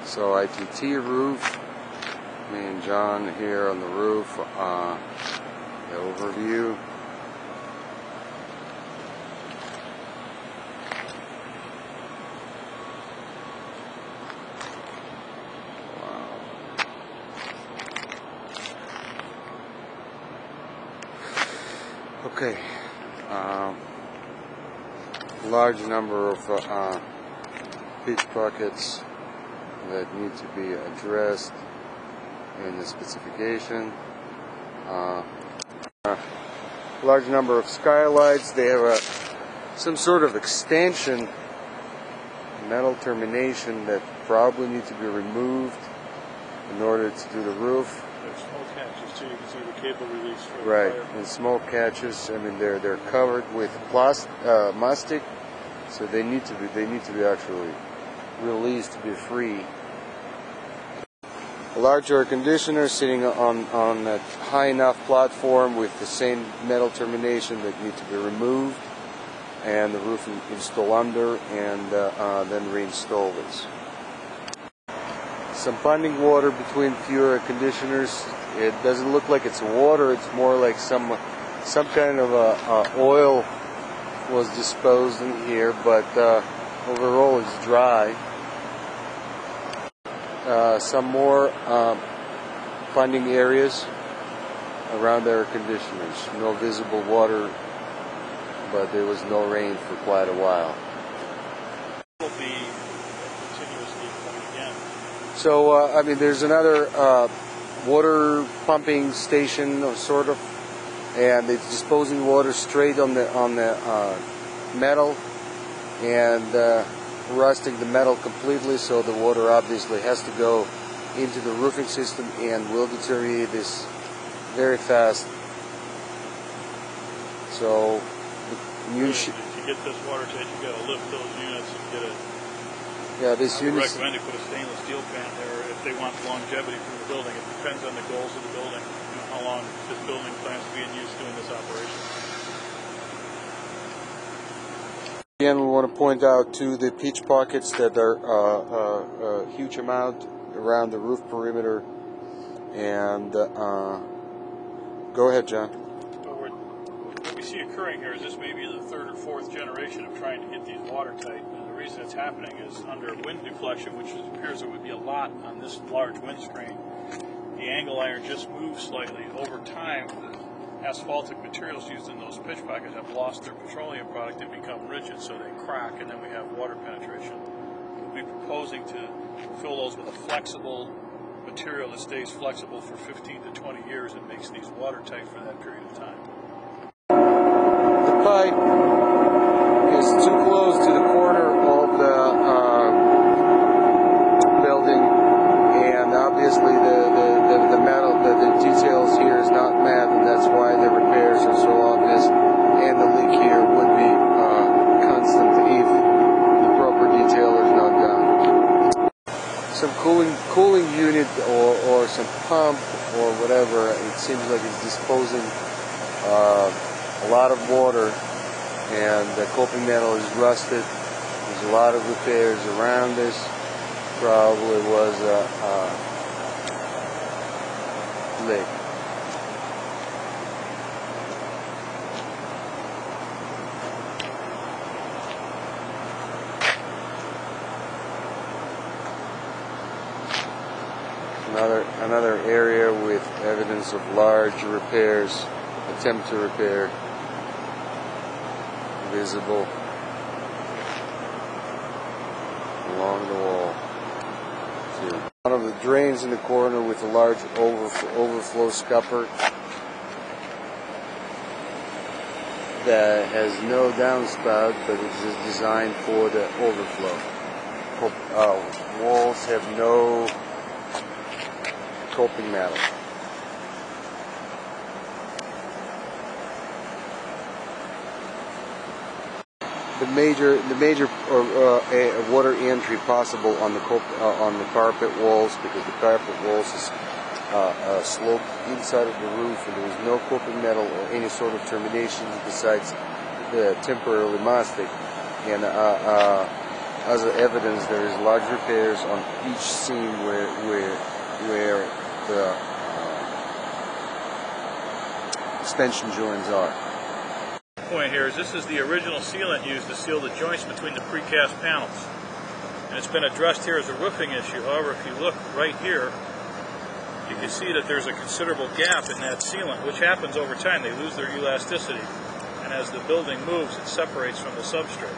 So ITT roof, me and John here on the roof, the overview. Wow. Okay, large number of pitch pockets that need to be addressed in the specification. Large number of skylights. They have some sort of extension, metal termination that probably need to be removed in order to do the roof. There's smoke catches too. You can see the cable release for the Right, fire. and smoke catches. I mean, they're covered with mastic, so they need to be actually released to be free. A large air conditioner sitting on a high enough platform with the same metal termination that need to be removed, and the roof installed under, and then reinstall this. Some ponding water between few air conditioners. It doesn't look like it's water. It's more like some kind of oil was disposed in here, but overall it's dry. Some more ponding areas around the air conditioners. No visible water, but there was no rain for quite a while. Will be continuously coming again. So I mean, there's another water pumping station, sort of, and it's disposing water straight on the metal and rusting the metal completely. So the water obviously has to go into the roofing system and will deteriorate this very fast. So To get this water tight, you got to lift those units and get it. Yeah, this I would unit. recommend you put a stainless steel pan there if they want longevity from the building. It depends on the goals of the building, how long this building plans to be in use doing this operation. Again, we want to point out to the pitch pockets that are a huge amount around the roof perimeter. And go ahead, John. What we see occurring here is this may be the third or fourth generation of trying to get these watertight. And the reason it's happening is under wind deflection, which appears there would be a lot on this large windscreen. The angle iron just moves slightly. Over time, the asphaltic materials used in those pitch pockets have lost their petroleum product and become rigid, so they crack, and then we have water penetration. We'll be proposing to fill those with a flexible material that stays flexible for 15 to 20 years and makes these watertight for that period of time. The pipe is too close to the corner of the building, and obviously the metal, the details here is not met, and that's why the repairs are so obvious, and the leak here would be constant if the proper detail is not done. Some cooling unit or some pump or whatever, it seems like it's disposing a lot of water, and the coping metal is rusted. There's a lot of repairs around this. Probably was a leak. Another area with evidence of large repairs, attempt to repair, visible along the wall. One of the drains in the corner with a large overflow scupper that has no downspout, but it's designed for the overflow. Walls have no coping metal. The major water entry possible on the carpet walls, because the carpet walls is sloped inside of the roof, and there is no coping metal or any sort of terminations besides the temporarily mastic. And as evidence, there is large repairs on each seam where the extension joints are. The point here is this is the original sealant used to seal the joints between the precast panels. And it's been addressed here as a roofing issue. However, if you look right here, you can see that there's a considerable gap in that sealant, which happens over time. They lose their elasticity. And as the building moves, it separates from the substrate.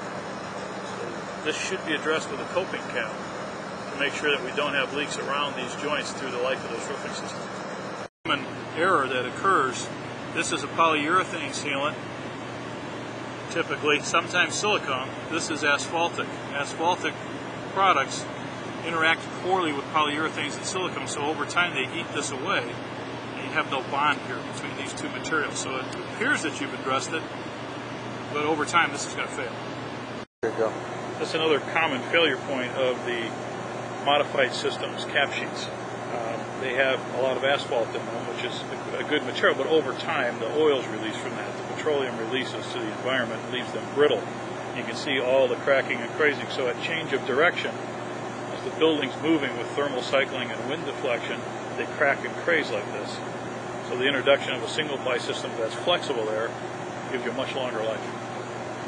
So this should be addressed with a coping cap to make sure that we don't have leaks around these joints through the life of those roofing systems. Common error that occurs, this is a polyurethane sealant, typically, sometimes silicone. This is asphaltic. Asphaltic products interact poorly with polyurethanes and silicone, so over time they eat this away, and you have no bond here between these two materials. So it appears that you've addressed it, but over time this is going to fail. There you go. That's another common failure point of the modified systems cap sheets. They have a lot of asphalt in them, which is a good material, but over time the oils release from that. The petroleum releases to the environment and leaves them brittle. You can see all the cracking and crazing. So at change of direction, as the building's moving with thermal cycling and wind deflection, they crack and craze like this. So the introduction of a single ply system that's flexible there gives you a much longer life.